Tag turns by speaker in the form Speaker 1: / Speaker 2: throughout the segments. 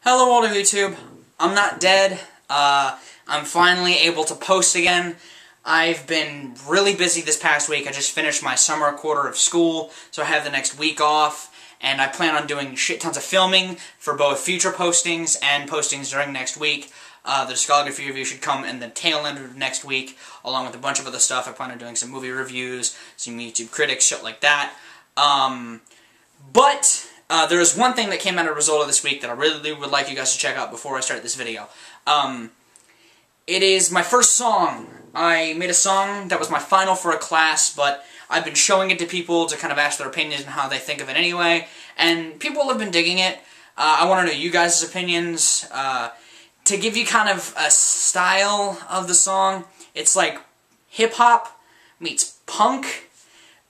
Speaker 1: Hello world of YouTube. I'm not dead. I'm finally able to post again. I've been really busy this past week. I just finished my summer quarter of school, so I have the next week off, and I plan on doing shit tons of filming for both future postings and postings during next week. The discography review should come in the tail end of next week, along with a bunch of other stuff. I plan on doing some movie reviews, some YouTube critics, shit like that. There is one thing that came out as a result of this week that I really would like you guys to check out before I start this video. It is my first song. I made a song that was my final for a class, but I've been showing it to people to kind of ask their opinions and how they think of it anyway, and people have been digging it. I want to know you guys' opinions. To give you kind of a style of the song, it's like hip-hop meets punk.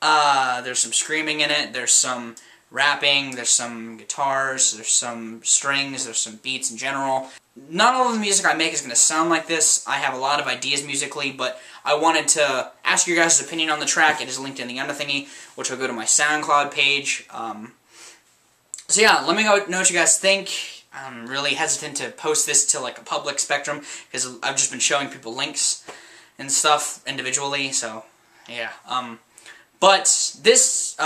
Speaker 1: There's some screaming in it, there's some rapping, there's some guitars, there's some strings, there's some beats in general. Not all of the music I make is going to sound like this. I have a lot of ideas musically, but I wanted to ask your guys' opinion on the track. It is linked in the under thingy, which will go to my SoundCloud page. So yeah, let me know what you guys think. I'm really hesitant to post this to like a public spectrum, because I've just been showing people links and stuff individually, so yeah. But this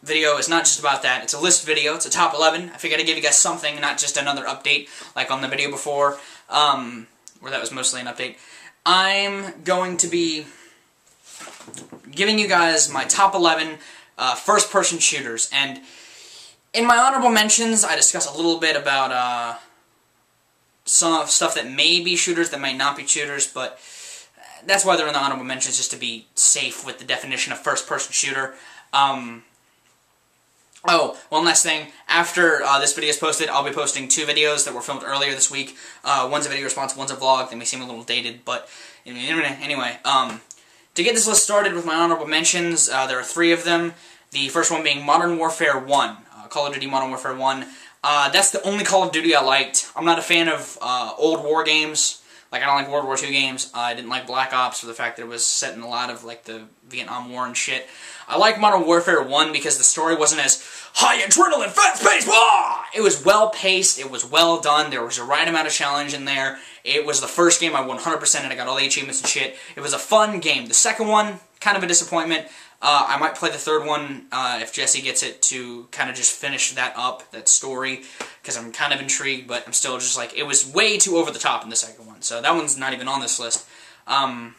Speaker 1: video is not just about that. It's a list video. It's a top 11. I figured I'd give you guys something, not just another update like on the video before, where that was mostly an update. I'm going to be giving you guys my top 11 first-person shooters. And in my honorable mentions, I discuss a little bit about some stuff that may be shooters, that might not be shooters, but that's why they're in the honorable mentions, just to be safe with the definition of first-person shooter. Oh, one last thing. After this video is posted, I'll be posting 2 videos that were filmed earlier this week. One's a video response, one's a vlog. They may seem a little dated, but anyway. To get this list started with my honorable mentions, there are 3 of them. The first one being Modern Warfare 1. Call of Duty Modern Warfare 1. That's the only Call of Duty I liked. I'm not a fan of old war games. Like, I don't like World War II games. I didn't like Black Ops for the fact that it was set in a lot of, like, the Vietnam War and shit. I like Modern Warfare 1 because the story wasn't as high adrenaline, fast-paced, It was well-paced, it was well done, there was a right amount of challenge in there. It was the first game I won 100% and I got all the achievements and shit. It was a fun game. The second one, kind of a disappointment. I might play the third one if Jesse gets it to kind of just finish that up, that story, because I'm kind of intrigued, but I'm still just like, it was way too over the top in the second one, so that one's not even on this list. I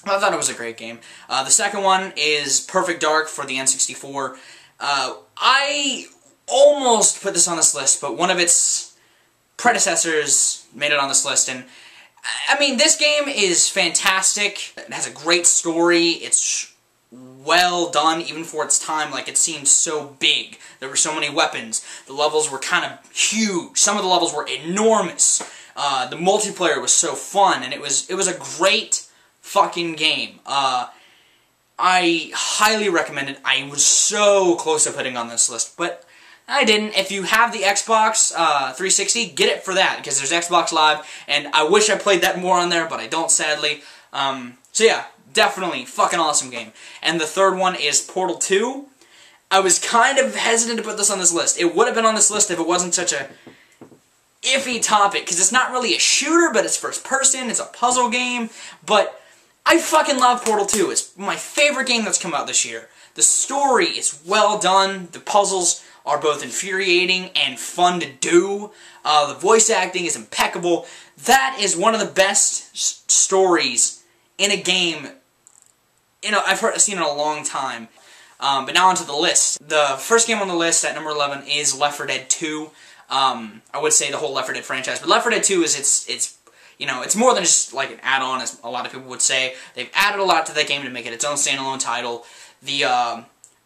Speaker 1: thought it was a great game. The second one is Perfect Dark for the N64. I almost put this on this list, but one of its predecessors made it on this list, and I mean, this game is fantastic. It has a great story. It's well done, even for its time. Like, it seemed so big. There were so many weapons. The levels were kind of huge. Some of the levels were enormous. The multiplayer was so fun, and it was a great fucking game. I highly recommend it. I was so close to putting on this list, but I didn't. If you have the Xbox 360, get it for that, because there's Xbox Live, and I wish I played that more on there, but I don't, sadly. So yeah, definitely fucking awesome game. And the third one is Portal 2. I was kind of hesitant to put this on this list. It would have been on this list if it wasn't such a iffy topic, because it's not really a shooter, but it's first person, it's a puzzle game, but I fucking love Portal 2. It's my favorite game that's come out this year. The story is well done, the puzzles are both infuriating and fun to do, the voice acting is impeccable. That is one of the best stories in a game, I've seen in a long time. But now onto the list. The first game on the list at number 11 is Left 4 Dead 2. I would say the whole Left 4 Dead franchise, but Left 4 Dead 2 is it's more than just like an add-on, as a lot of people would say. They've added a lot to that game to make it its own standalone title. The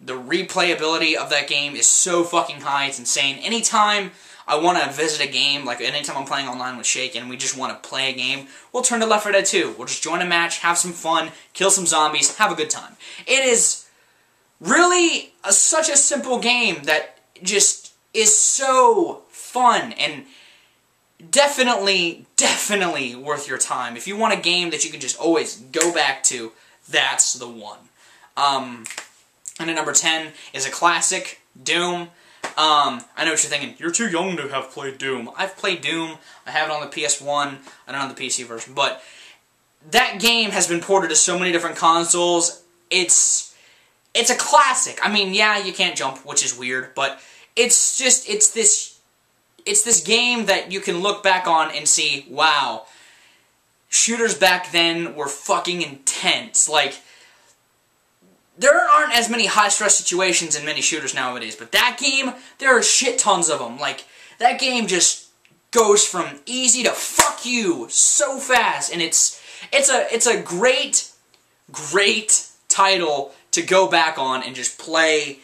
Speaker 1: replayability of that game is so fucking high, it's insane. Anytime I want to visit a game, like anytime I'm playing online with Shake and we just want to play a game, we'll turn to Left 4 Dead 2. We'll just join a match, have some fun, kill some zombies, have a good time. It is really such a simple game that just is so fun and definitely worth your time. If you want a game that you can just always go back to, that's the one. And at number 10 is a classic, Doom. I know what you're thinking. You're too young to have played Doom. I've played Doom. I have it on the PS1. I don't have the PC version. But that game has been ported to so many different consoles. It's a classic. I mean, yeah, you can't jump, which is weird, but it's this game that you can look back on and see, wow, shooters back then were fucking intense. Like, there aren't as many high-stress situations in many shooters nowadays, but that game, there are shit tons of them. Like, that game just goes from easy to fuck you so fast, and it's a great title to go back on and just play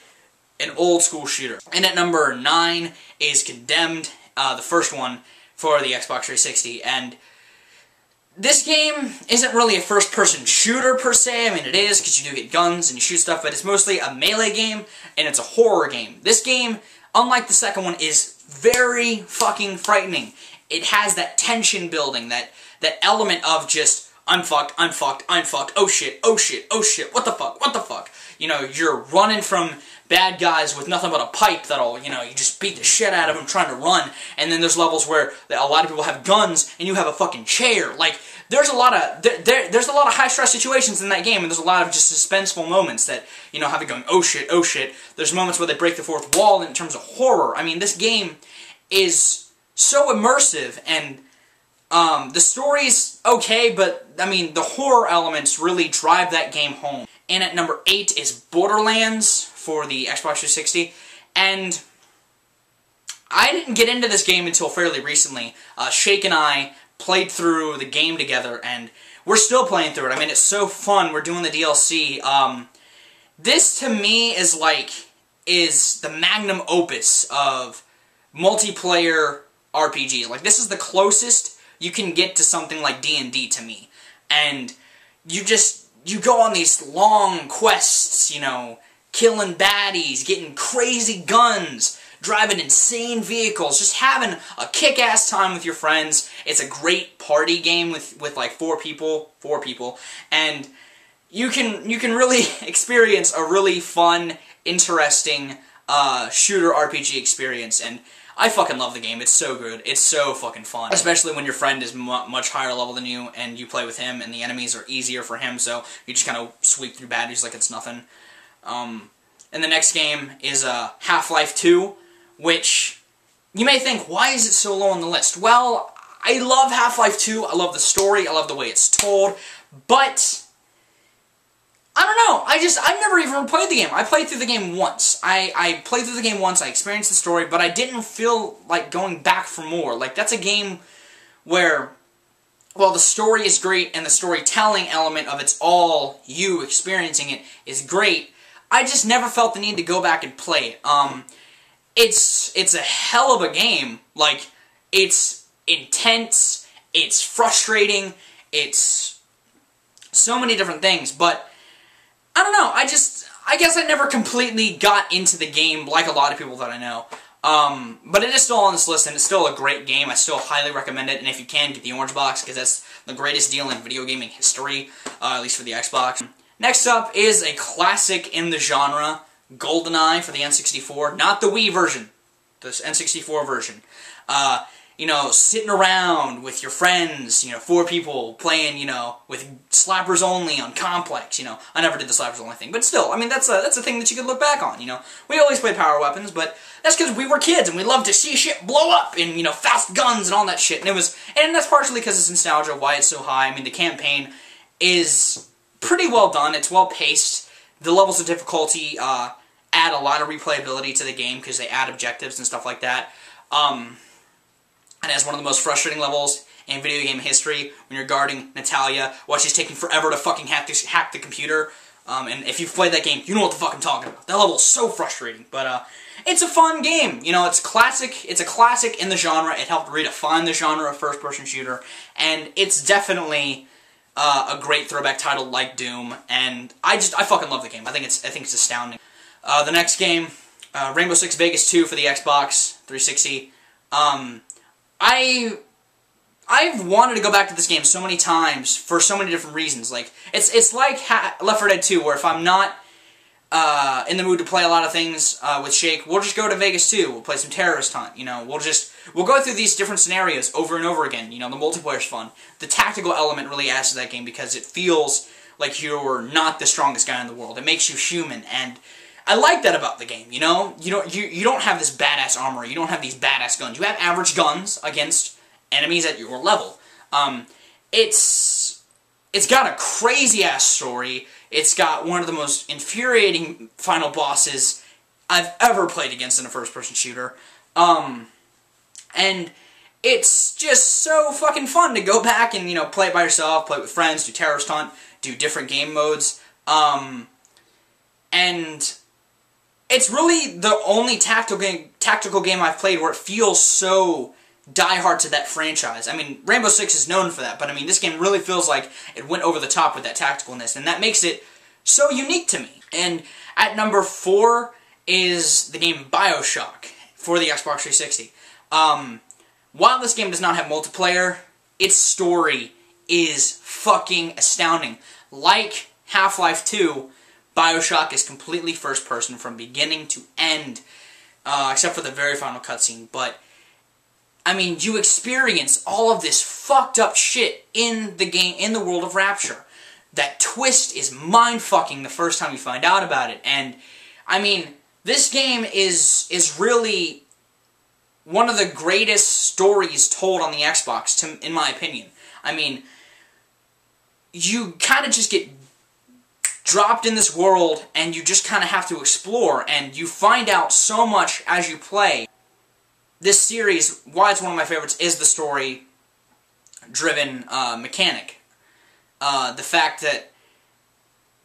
Speaker 1: an old-school shooter. And at number 9 is Condemned, the first one for the Xbox 360, and this game isn't really a first-person shooter per se. I mean, it is, because you do get guns and you shoot stuff, but it's mostly a melee game, and it's a horror game. This game, unlike the second one, is very fucking frightening. It has that tension building, that element of just, I'm fucked, oh shit, what the fuck? You know, you're running from bad guys with nothing but a pipe that'll, you know, you just beat the shit out of them trying to run, and then there's levels where a lot of people have guns and you have a fucking chair. Like, there's a lot of there's a lot of high-stress situations in that game, and there's a lot of just suspenseful moments that, you know, have it going, oh shit. There's moments where they break the fourth wall in terms of horror. I mean, this game is so immersive, and the story's okay, but, I mean, the horror elements really drive that game home. And at number 8 is Borderlands for the Xbox 360, and I didn't get into this game until fairly recently. Shake and I played through the game together, and we're still playing through it. I mean, it's so fun. We're doing the DLC. This, to me, is the magnum opus of multiplayer RPGs. Like, this is the closest you can get to something like D&D to me. And you go on these long quests, you know, killing baddies, getting crazy guns, driving insane vehicles, just having a kick-ass time with your friends. It's a great party game with like four people, and you can really experience a really fun, interesting shooter RPG experience, and I fucking love the game. It's so good. It's so fucking fun. Especially when your friend is much higher level than you, and you play with him, and the enemies are easier for him, so you just kind of sweep through baddies like it's nothing. And the next game is Half-Life 2, which you may think, why is it so low on the list? Well, I love Half-Life 2. I love the story. I love the way it's told, but I don't know. I've never even played the game. I played through the game once. I played through the game once, I experienced the story, but I didn't feel like going back for more. Like, that's a game where, well, the story is great, and the storytelling element of it's all you experiencing it is great. I just never felt the need to go back and play it. It's a hell of a game. Like, it's intense, it's frustrating, it's so many different things, but I don't know, I guess I never completely got into the game like a lot of people that I know. But it is still on this list, and it's still a great game. I still highly recommend it, and if you can, get the orange box, because that's the greatest deal in video gaming history, at least for the Xbox. Next up is a classic in the genre, Goldeneye for the N64. Not the Wii version, the N64 version. You know, sitting around with your friends, you know, 4 people playing, you know, with slappers only on Complex, you know. I never did the slappers only thing, but still, I mean, that's a thing that you could look back on, you know. We always played power weapons, but that's because we were kids and we loved to see shit blow up and, you know, fast guns and all that shit. And that's partially because it's nostalgia, why it's so high. I mean, the campaign is pretty well done. It's well paced. The levels of difficulty add a lot of replayability to the game because they add objectives and stuff like that. And as one of the most frustrating levels in video game history, when you're guarding Natalia while she's taking forever to fucking hack the computer. And if you've played that game, you know what the fuck I'm talking about. That level is so frustrating, but it's a fun game. You know, it's classic. It's a classic in the genre. It helped redefine the genre of first-person shooter, and it's definitely a great throwback title like Doom. And I fucking love the game. I think it's astounding. The next game, Rainbow Six Vegas 2 for the Xbox 360. I've wanted to go back to this game so many times for so many different reasons. Like, it's like Left 4 Dead 2, where if I'm not in the mood to play a lot of things with Shake, we'll just go to Vegas 2. We'll play some Terrorist Hunt. You know, we'll go through these different scenarios over and over again. You know, the multiplayer's fun. The tactical element really adds to that game because it feels like you're not the strongest guy in the world. It makes you human, and I like that about the game. You know, you don't have this badass armor. You don't have these badass guns. You have average guns against enemies at your level. It's got a crazy ass story. It's got one of the most infuriating final bosses I've ever played against in a first-person shooter. And it's just so fucking fun to go back and, you know, play it by yourself, play it with friends, do Terrorist Hunt, do different game modes. And it's really the only tactical game I've played where it feels so diehard to that franchise. I mean, Rainbow Six is known for that, but I mean, this game really feels like it went over the top with that tacticalness, and that makes it so unique to me. And at number 4 is the game Bioshock for the Xbox 360. While this game does not have multiplayer, its story is fucking astounding. Like Half-Life 2, Bioshock is completely first person from beginning to end, except for the very final cutscene, but I mean, you experience all of this fucked up shit in the game, in the world of Rapture. That twist is mind-fucking the first time you find out about it. And, I mean, this game is really one of the greatest stories told on the Xbox, in my opinion. I mean, you kind of just get dropped in this world, and you just kind of have to explore, and you find out so much as you play. This series, why it's one of my favorites, is the story-driven mechanic. The fact that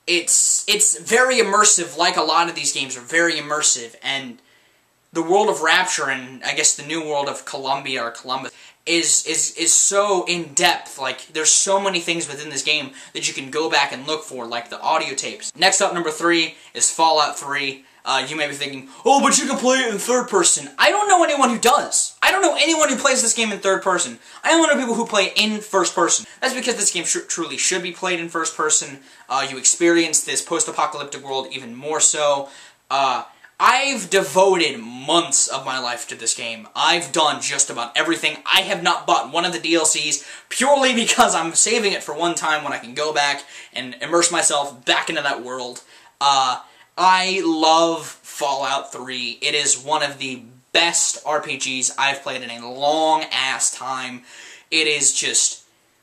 Speaker 1: it's very immersive, like a lot of these games are very immersive, and the world of Rapture, and I guess the new world of Columbia or Columbus, is so in-depth. Like, there's so many things within this game that you can go back and look for, like the audio tapes. Next up, number 3, is Fallout 3. You may be thinking, oh, but you can play it in third person. I don't know anyone who does. I don't know anyone who plays this game in third person. I only know people who play it in first person. That's because this game truly should be played in first person. You experience this post-apocalyptic world even more so. I've devoted months of my life to this game. I've done just about everything. I have not bought one of the DLCs purely because I'm saving it for one time when I can go back and immerse myself back into that world. I love Fallout 3. It is one of the best RPGs I've played in a long-ass time. It is just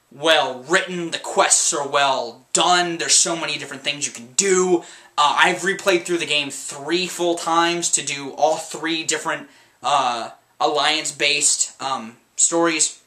Speaker 1: well written. The quests are well done. There's so many different things you can do. I've replayed through the game 3 full times to do all 3 different alliance-based stories.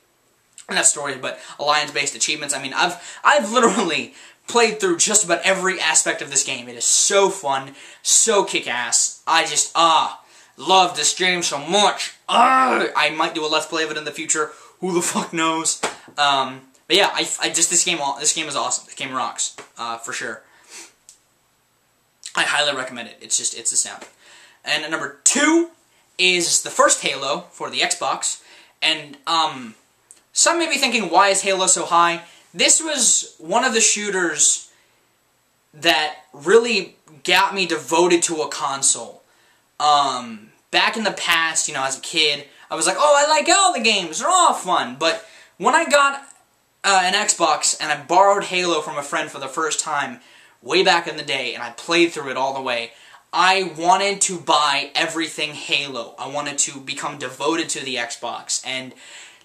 Speaker 1: Not stories, but alliance-based achievements. I mean, I've literally played through just about every aspect of this game. It is so fun, so kick-ass. I just, love this game so much. I might do a Let's Play of it in the future. Who the fuck knows? But yeah, this game is awesome. This game rocks, for sure. I highly recommend it. It's astounding. And at number 2 is the first Halo for the Xbox. And, some may be thinking, why is Halo so high? This was one of the shooters that really got me devoted to a console. Back in the past, you know, as a kid, I was like, oh, I like all the games, they're all fun. But when I got an Xbox and I borrowed Halo from a friend for the first time, way back in the day, and I played through it all the way, I wanted to buy everything Halo. I wanted to become devoted to the Xbox, and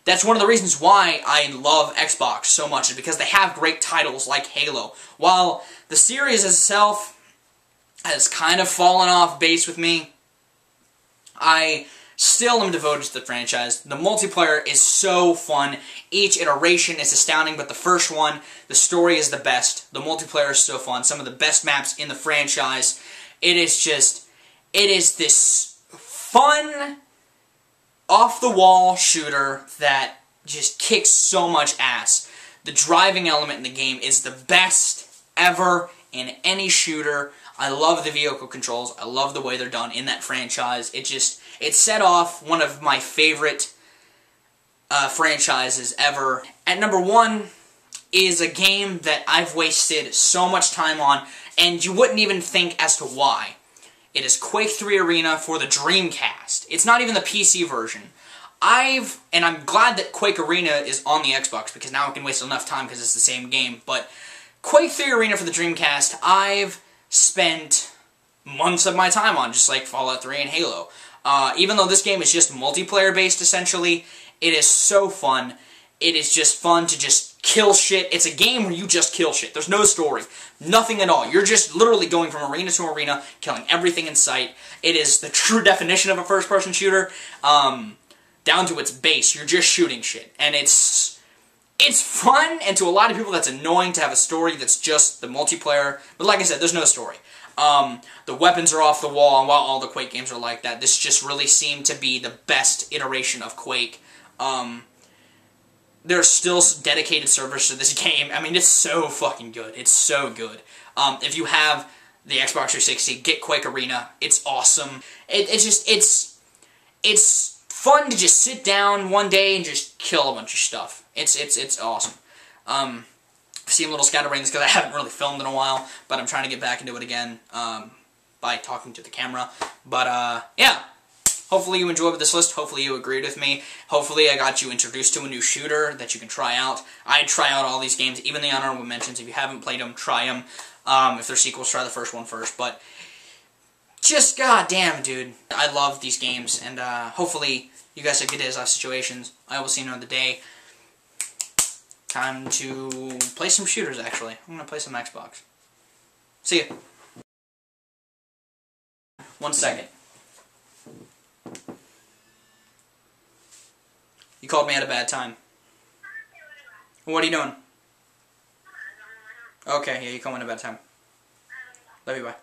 Speaker 1: that's one of the reasons why I love Xbox so much, is because they have great titles like Halo. While the series itself has kind of fallen off base with me, I still am devoted to the franchise. The multiplayer is so fun. Each iteration is astounding, but the first one, the story is the best. The multiplayer is so fun. Some of the best maps in the franchise. It is this fun, off-the-wall shooter that just kicks so much ass. The driving element in the game is the best ever in any shooter. I love the vehicle controls. I love the way they're done in that franchise. It set off one of my favorite franchises ever. At number 1, is a game that I've wasted so much time on, and you wouldn't even think as to why. It is Quake 3 Arena for the Dreamcast. It's not even the PC version. And I'm glad that Quake Arena is on the Xbox, because now I can waste enough time because it's the same game, but Quake 3 Arena for the Dreamcast, I've spent months of my time on, just like Fallout 3 and Halo. Even though this game is just multiplayer-based, essentially, it is so fun. It is just fun to just kill shit. It's a game where you just kill shit. There's no story. Nothing at all. You're just literally going from arena to arena, killing everything in sight. It is the true definition of a first-person shooter, down to its base. You're just shooting shit. And it's fun, and to a lot of people that's annoying to have a story that's just the multiplayer. But like I said, there's no story. The weapons are off the wall, and while all the Quake games are like that, this just really seemed to be the best iteration of Quake. There's still dedicated servers to this game. I mean, it's so fucking good. It's so good. If you have the Xbox 360, get Quake Arena. It's awesome. It's fun to just sit down one day and just kill a bunch of stuff. It's awesome. I seem a little scatterbrained because I haven't really filmed in a while, but I'm trying to get back into it again by talking to the camera. But yeah. Hopefully you enjoyed this list. Hopefully you agreed with me. Hopefully I got you introduced to a new shooter that you can try out. I'd try out all these games, even the honorable mentions. If you haven't played them, try them. If they're sequels, try the first one first. But just goddamn, dude. I love these games, and hopefully you guys have good days, life situations. I will see you another day. Time to play some shooters, actually. I'm going to play some Xbox. See ya. 1 second. You called me at a bad time. What are you doing? Okay, yeah, you called me at a bad time. Love you, bye.